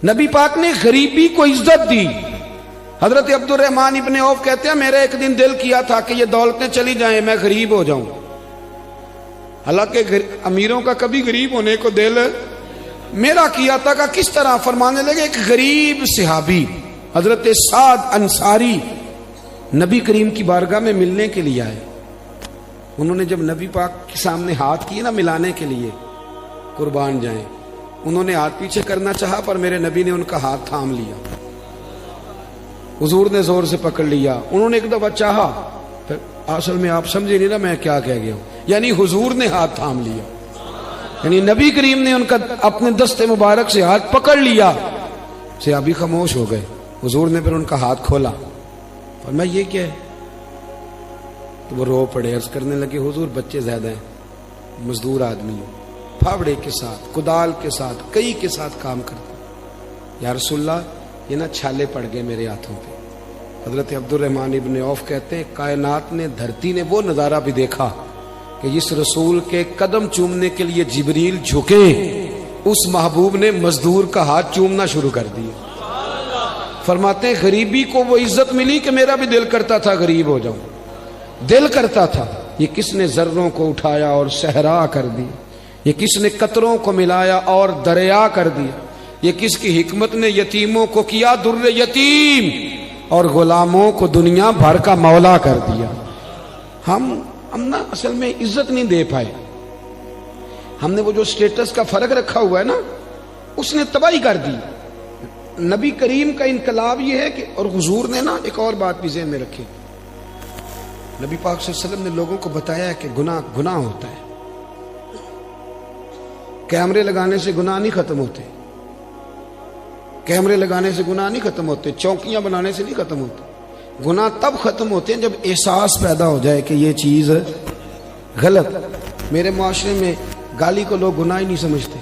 نبی پاک نے غریبی کو عزت دی. حضرت عبد الرحمن ابن عوف کہتے ہیں میرا ایک دن دل کیا تھا کہ یہ دولتیں چلی جائیں میں غریب ہو جاؤں. حالانکہ امیروں کا کبھی غریب ہونے کو دل میرا کیا تھا. کہ کس طرح فرمانے لگے ایک غریب صحابی حضرت سعد انصاری نبی کریم کی بارگاہ میں ملنے کے لیے آئے. انہوں نے جب نبی پاک کے سامنے ہاتھ کیے نا ملانے کے لیے قربان جائیں, انہوں نے ہاتھ پیچھے کرنا چاہا پر میرے نبی نے ان کا ہاتھ تھام لیا. حضور نے زور سے پکڑ لیا. انہوں نے ایک دفعہ چاہا, پھر اصل میں آپ سمجھے نہیں نا میں کیا کہہ گیا ہوں, یعنی حضور نے ہاتھ تھام لیا, یعنی نبی کریم نے ان کا اپنے دست مبارک سے ہاتھ پکڑ لیا. صحابی خاموش ہو گئے. حضور نے پھر ان کا ہاتھ کھولا اور میں یہ کیا ہے, تو وہ رو پڑے. عرض کرنے لگے حضور بچے زیادہ ہیں, مزدور آدمی ہیں, پھاوڑے کے ساتھ کدال کے ساتھ کئی کے ساتھ کام کرتے. یا رسول اللہ یہ نا چھالے پڑ گئے میرے ہاتھوں پہ. حضرت عبد الرحمن ابن عوف کہتے ہیں کائنات نے دھرتی نے وہ نظارہ بھی دیکھا کہ جس رسول کے قدم چومنے کے لیے جبریل جھکے اس محبوب نے مزدور کا ہاتھ چومنا شروع کر دیا. فرماتے ہیں غریبی کو وہ عزت ملی کہ میرا بھی دل کرتا تھا غریب ہو جاؤں, دل کرتا تھا. یہ کس نے ذروں کو اٹھایا اور صحرا کر دی, یہ کس نے قطروں کو ملایا اور دریا کر دیا, یہ کس کی حکمت نے یتیموں کو کیا در یتیم اور غلاموں کو دنیا بھر کا مولا کر دیا. ہم نا اصل میں عزت نہیں دے پائے. ہم نے وہ جو سٹیٹس کا فرق رکھا ہوا ہے نا اس نے تباہی کر دی. نبی کریم کا انقلاب یہ ہے کہ, اور حضور نے نا ایک اور بات بھی ذہن میں رکھی, نبی پاک صلی اللہ علیہ وسلم نے لوگوں کو بتایا کہ گناہ ہوتا ہے. کیمرے لگانے سے گناہ نہیں ختم ہوتے, کیمرے لگانے سے گناہ نہیں ختم ہوتے, چوکیاں بنانے سے نہیں ختم ہوتے. گناہ تب ختم ہوتے ہیں جب احساس پیدا ہو جائے کہ یہ چیز غلط. میرے معاشرے میں گالی کو لوگ گناہ ہی نہیں سمجھتے.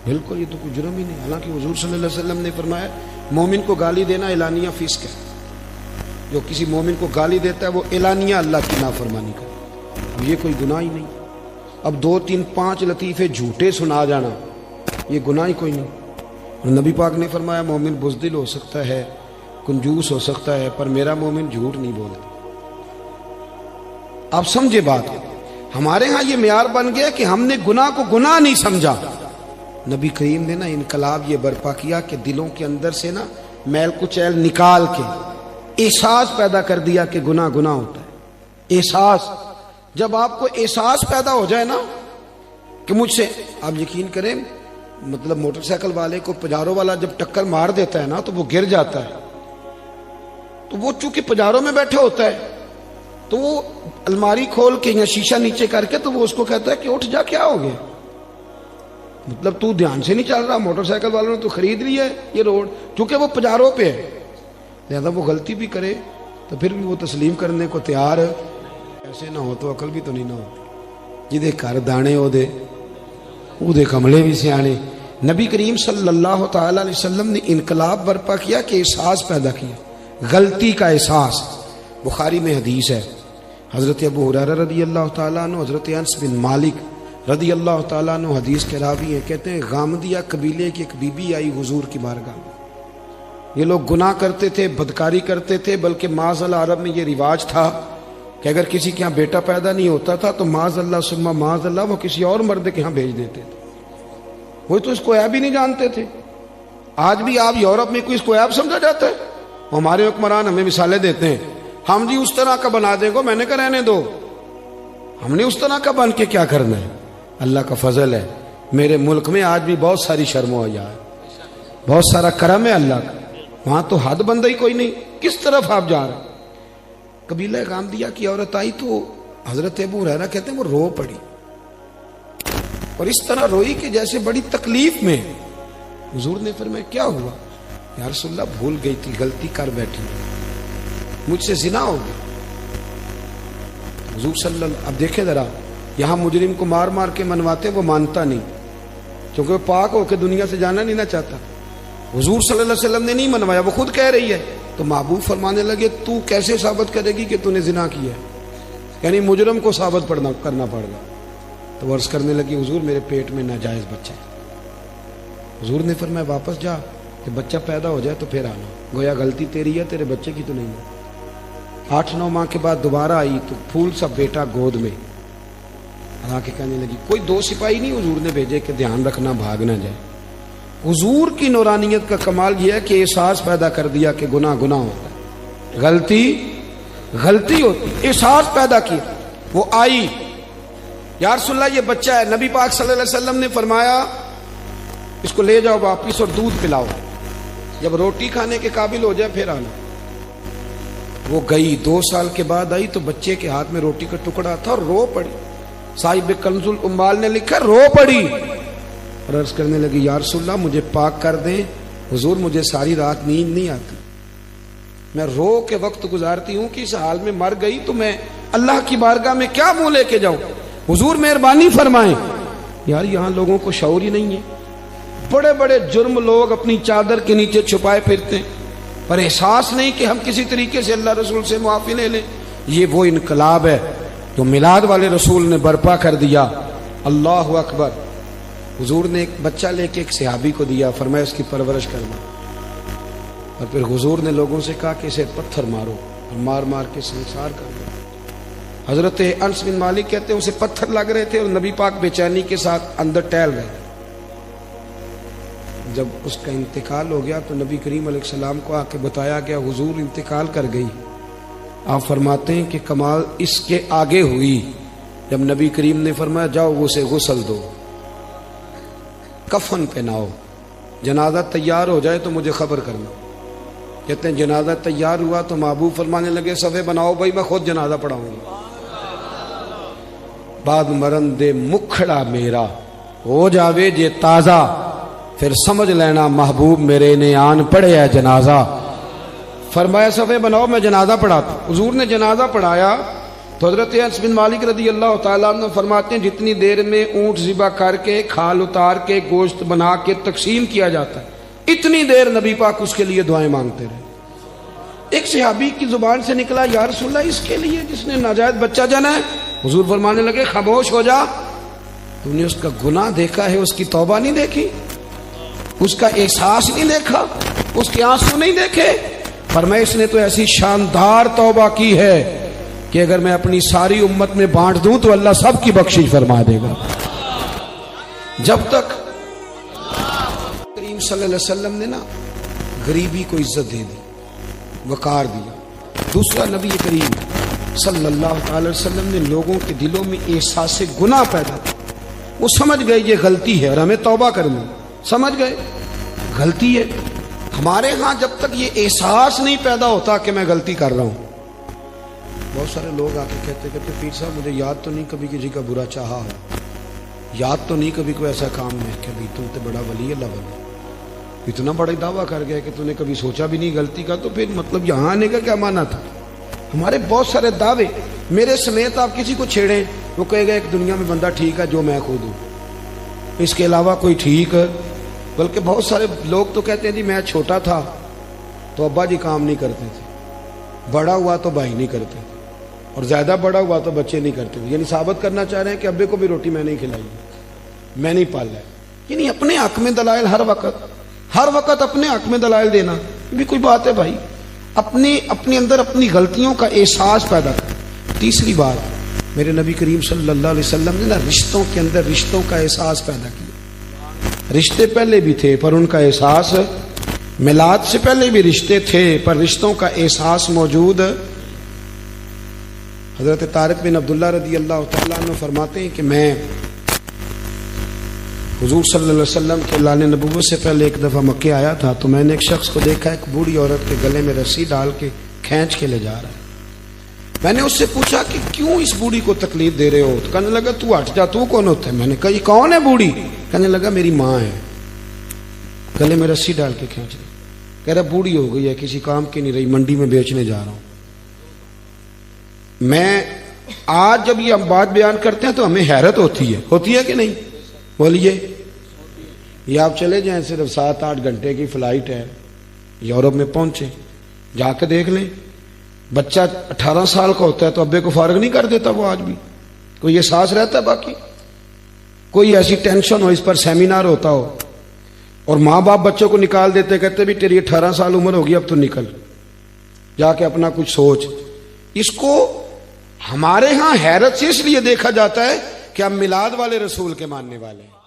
بالکل یہ تو کوئی جرم ہی نہیں. حالانکہ حضور صلی اللہ علیہ وسلم نے فرمایا مومن کو گالی دینا اعلانیہ فسق ہے. جو کسی مومن کو گالی دیتا ہے وہ اعلانیہ اللہ کی نافرمانی کرتا ہے. اب یہ کوئی گناہ ہی نہیں. اب 2 3 5 لطیفے جھوٹے سنا جانا یہ گناہ ہی کوئی نہیں. اور نبی پاک نے فرمایا مومن بزدل ہو سکتا ہے, کنجوس ہو سکتا ہے, پر میرا مومن جھوٹ نہیں بولتا. آپ سمجھے بات. ہمارے ہاں یہ معیار بن گیا کہ ہم نے گناہ کو گناہ نہیں سمجھا. نبی کریم نے نا انقلاب یہ برپا کیا کہ دلوں کے اندر سے نا میل کچیل نکال کے احساس پیدا کر دیا کہ گناہ ہوتا ہے. احساس, جب آپ کو احساس پیدا ہو جائے نا کہ مجھ سے, آپ یقین کریں مطلب موٹر سائیکل والے کو پجاروں والا جب ٹکر مار دیتا ہے نا تو وہ گر جاتا ہے. تو وہ چونکہ پجاروں میں بیٹھا ہوتا ہے تو وہ الماری کھول کے یا شیشہ نیچے کر کے تو وہ اس کو کہتا ہے کہ اٹھ جا, کیا ہو گیا, مطلب تو دھیان سے نہیں چل رہا. موٹر سائیکل والوں نے تو خرید لی ہے یہ روڈ, چونکہ وہ پجاروں پہ ہے. لہذا وہ غلطی بھی کرے تو پھر بھی وہ تسلیم کرنے کو تیار ہے. ایسے نہ ہو تو عقل بھی تو نہیں نہ ہوتی. جدے کر دانے او دے کملے بھی سیانے. نبی کریم صلی اللہ تعالی علیہ وسلم نے انقلاب برپا کیا کہ احساس پیدا کیا, غلطی کا احساس. بخاری میں حدیث ہے, حضرت ابو ہریرہ رضی اللہ تعالیٰ عنہ, حضرت انس بن مالک رضی اللہ تعالیٰ عنہ حدیث کے راوی ہیں. کہتے ہیں غامدیہ قبیلے کی ایک بی بی آئی حضور کی بارگاہ میں. یہ لوگ گناہ کرتے تھے, بدکاری کرتے تھے, بلکہ معاذ اللہ عرب میں یہ رواج تھا کہ اگر کسی کے ہاں بیٹا پیدا نہیں ہوتا تھا تو معاذ اللہ ثم معاذ اللہ وہ کسی اور مرد کے ہاں بھیج دیتے تھے. وہ تو اس کو عیب ہی نہیں جانتے تھے. آج بھی آپ یورپ میں کوئی اس کو عیب سمجھا جاتا ہے. ہمارے حکمران ہمیں مثالیں دیتے ہیں, ہم جی اس طرح کا بنا دیں گے. میں نے کہا رہنے دو, ہم نے اس طرح کا بن کے کیا کرنا ہے. اللہ کا فضل ہے میرے ملک میں آج بھی بہت ساری شرم و حیا ہے, بہت سارا کرم ہے اللہ کا. وہاں تو حد بندہ ہی کوئی نہیں. کس طرف آپ جا رہے ہیں. قبیلہ غامدیہ کی عورت آئی تو حضرت ابو ہریرہ کہتے ہیں وہ رو پڑی, اور اس طرح روئی کہ جیسے بڑی تکلیف میں. حضور نے فرمایا کیا ہوا. یا رسول اللہ بھول گئی تھی, غلطی کر بیٹھی, مجھ سے زنا ہو گئی. حضور صلی اللہ, اب دیکھیں ذرا, یہاں مجرم کو مار مار کے منواتے, وہ مانتا نہیں کیونکہ وہ پاک ہو کے دنیا سے جانا نہیں نہ چاہتا. حضور صلی اللہ علیہ وسلم نے نہیں منوایا, وہ خود کہہ رہی ہے. تو محبوب فرمانے لگے تو کیسے ثابت کرے گی کہ تو نے زنا کیا ہے, یعنی مجرم کو ثابت کرنا پڑ گا. تو عرض کرنے لگی حضور میرے پیٹ میں ناجائز بچہ ہے. حضور نے فرمایا واپس جا کہ بچہ پیدا ہو جائے تو پھر آنا، گویا غلطی تیری ہے، تیرے بچے کی تو نہیں ہے۔ 8-9 ماہ کے بعد دوبارہ آئی تو پھول سا بیٹا گود میں، آ کے کہنے لگی، کوئی 2 سپاہی نہیں حضور نے بھیجے کہ دھیان رکھنا بھاگ نہ جائے۔ حضور کی نورانیت کا کمال یہ ہے کہ احساس پیدا کر دیا کہ گناہ ہوتا ہے، غلطی ہوتی، احساس پیدا کیا۔ وہ آئی، یا رسول اللہ یہ بچہ ہے، نبی پاک صلی اللہ علیہ وسلم نے فرمایا اس کو لے جاؤ واپس اور دودھ پلاؤ، جب روٹی کھانے کے قابل ہو جائے پھر آنا۔ وہ گئی، 2 سال کے بعد آئی تو بچے کے ہاتھ میں روٹی کا ٹکڑا تھا اور رو پڑی۔ صاحب کنز الاموال نے لکھا رو پڑی اور عرض کرنے لگی، یا رسول اللہ مجھے پاک کر دیں، حضور مجھے ساری رات نیند نہیں آتی، میں رو کے وقت گزارتی ہوں کہ اس حال میں مر گئی تو میں اللہ کی بارگاہ میں کیا منہ لے کے جاؤں، حضور مہربانی فرمائیں۔ یار یہاں لوگوں کو شعور ہی نہیں ہے، بڑے بڑے جرم لوگ اپنی چادر کے نیچے چھپائے پھرتے ہیں، پر احساس نہیں کہ ہم کسی طریقے سے اللہ رسول سے معافی لے لیں۔ یہ وہ انقلاب ہے جو میلاد والے رسول نے برپا کر دیا۔ اللہ اکبر۔ حضور نے ایک بچہ لے کے ایک صحابی کو دیا، فرمایا اس کی پرورش کرنا، اور پھر حضور نے لوگوں سے کہا کہ اسے پتھر مارو، اور مار مار کے سنسار کر دو۔ حضرت انس بن مالک کہتے ہیں اسے پتھر لگ رہے تھے اور نبی پاک بے چینی کے ساتھ اندر ٹہل رہے تھے۔ جب اس کا انتقال ہو گیا تو نبی کریم علیہ السلام کو آ کے بتایا گیا حضور انتقال کر گئی۔ آپ فرماتے ہیں کہ کمال اس کے آگے ہوئی جب نبی کریم نے فرمایا جاؤ اسے غسل دو، کفن پہناؤ، جنازہ تیار ہو جائے تو مجھے خبر کرنا۔ کہتے ہیں جنازہ تیار ہوا تو محبوب فرمانے لگے صفے بناؤ بھائی میں خود جنازہ پڑھاؤں گا۔ بعد مرن دے مکھڑا میرا ہو جاوے جے تازہ، پھر سمجھ لینا محبوب میرے نے آن پڑھے ہے جنازہ۔ فرمایا صفے بناؤ میں جنازہ پڑھاتا۔ حضور نے جنازہ پڑھایا تو حضرت انس بن مالک رضی اللہ تعالیٰ عنہ فرماتے ہیں جتنی دیر میں اونٹ ذبح کر کے کھال اتار کے گوشت بنا کے تقسیم کیا جاتا ہے اتنی دیر نبی پاک اس کے لیے دعائیں مانگتے رہے۔ ایک صحابی کی زبان سے نکلا یا رسول اللہ اس کے لیے جس نے ناجائز بچہ جنا ہے؟ حضور فرمانے لگے خاموش ہو جا، تم نے اس کا گناہ دیکھا ہے، اس کی توبہ نہیں دیکھی، اس کا احساس نہیں دیکھا، اس کے آنسو نہیں دیکھے؟ فرمایا اس نے تو ایسی شاندار توبہ کی ہے کہ اگر میں اپنی ساری امت میں بانٹ دوں تو اللہ سب کی بخشش فرما دے گا۔ جب تک کریم صلی اللہ علیہ وسلم نے نا غریبی کو عزت دے دی، وقار دیا۔ دوسرا نبی کریم صلی اللہ علیہ وسلم نے لوگوں کے دلوں میں احساس گناہ پیدا کیا، وہ سمجھ گئے یہ غلطی ہے اور ہمیں توبہ کرنی، سمجھ گئے غلطی ہے۔ ہمارے ہاں جب تک یہ احساس نہیں پیدا ہوتا کہ میں غلطی کر رہا ہوں، بہت سارے لوگ آ کے کہتے پیر صاحب مجھے یاد تو نہیں کبھی کسی کا برا چاہا ہو، یاد تو نہیں کبھی کوئی ایسا کام ہے کہ ابھی تم تو بڑا ولی اللہ بنے، اتنا بڑا دعویٰ کر گیا کہ تو نے کبھی سوچا بھی نہیں غلطی کا، تو پھر مطلب یہاں آنے کا کیا معنی تھا؟ ہمارے بہت سارے دعوے، میرے سمیت آپ کسی کو چھیڑیں وہ کہے گا ایک دنیا میں بندہ ٹھیک ہے جو میں خود ہوں، اس کے علاوہ کوئی ٹھیک ہے۔ بلکہ بہت سارے لوگ تو کہتے ہیں جی میں چھوٹا تھا تو ابا جی کام نہیں کرتے تھے، بڑا ہوا تو بھائی نہیں کرتے، اور زیادہ بڑا ہوا تو بچے نہیں کرتے تھے، یعنی ثابت کرنا چاہ رہے ہیں کہ ابے کو بھی روٹی میں نہیں کھلائی، میں نہیں پالا ہے۔ یعنی اپنے حق میں دلائل ہر وقت اپنے حق میں دلائل دینا بھی کوئی بات ہے بھائی؟ اپنے اندر اپنی غلطیوں کا احساس پیدا کر۔ تیسری بات، میرے نبی کریم صلی اللہ علیہ وسلم نے نا رشتوں کے اندر رشتوں کا احساس پیدا کیا۔ رشتے پہلے بھی تھے پر ان کا احساس، میلاد سے پہلے بھی رشتے تھے پر رشتوں کا احساس موجود۔ حضرت طارق بن عبداللہ رضی اللہ تعالیٰ عنہ فرماتے ہیں کہ میں حضور صلی اللہ علیہ وسلم کے اعلان نبوت سے پہلے ایک دفعہ مکے آیا تھا تو میں نے ایک شخص کو دیکھا ایک بوڑھی عورت کے گلے میں رسی ڈال کے کھینچ کے لے جا رہا ہے۔ میں نے اس سے پوچھا کہ کیوں اس بوڑھی کو تکلیف دے رہے ہو؟ تو کہنے لگا تو ہٹ جا، تو کون ہوتا ہے؟ میں نے کہا یہ کون ہے بوڑھی؟ کہنے لگا میری ماں ہے، گلے میں رسی ڈال کے کھینچ رہی، کہہ رہا بوڑھی ہو گئی ہے کسی کام کی نہیں رہی، منڈی میں بیچنے جا رہا ہوں۔ میں آج جب یہ ہم بات بیان کرتے ہیں تو ہمیں حیرت ہوتی ہے کہ نہیں؟ بولیے، یہ آپ چلے جائیں صرف 7-8 گھنٹے کی فلائٹ ہے، یورپ میں پہنچے، جا کے دیکھ لیں، بچہ 18 سال کا ہوتا ہے تو ابے کو فارغ نہیں کر دیتا وہ آج بھی، کوئی احساس رہتا ہے باقی، کوئی ایسی ٹینشن ہو اس پر سیمینار ہوتا ہو، اور ماں باپ بچوں کو نکال دیتے، کہتے بھی تیری 18 سال عمر ہوگی اب تو نکل جا کے اپنا کچھ سوچ. اس کو ہمارے ہاں حیرت سے اس لیے دیکھا جاتا ہے کہ ہم میلاد والے رسول کے ماننے والے ہیں.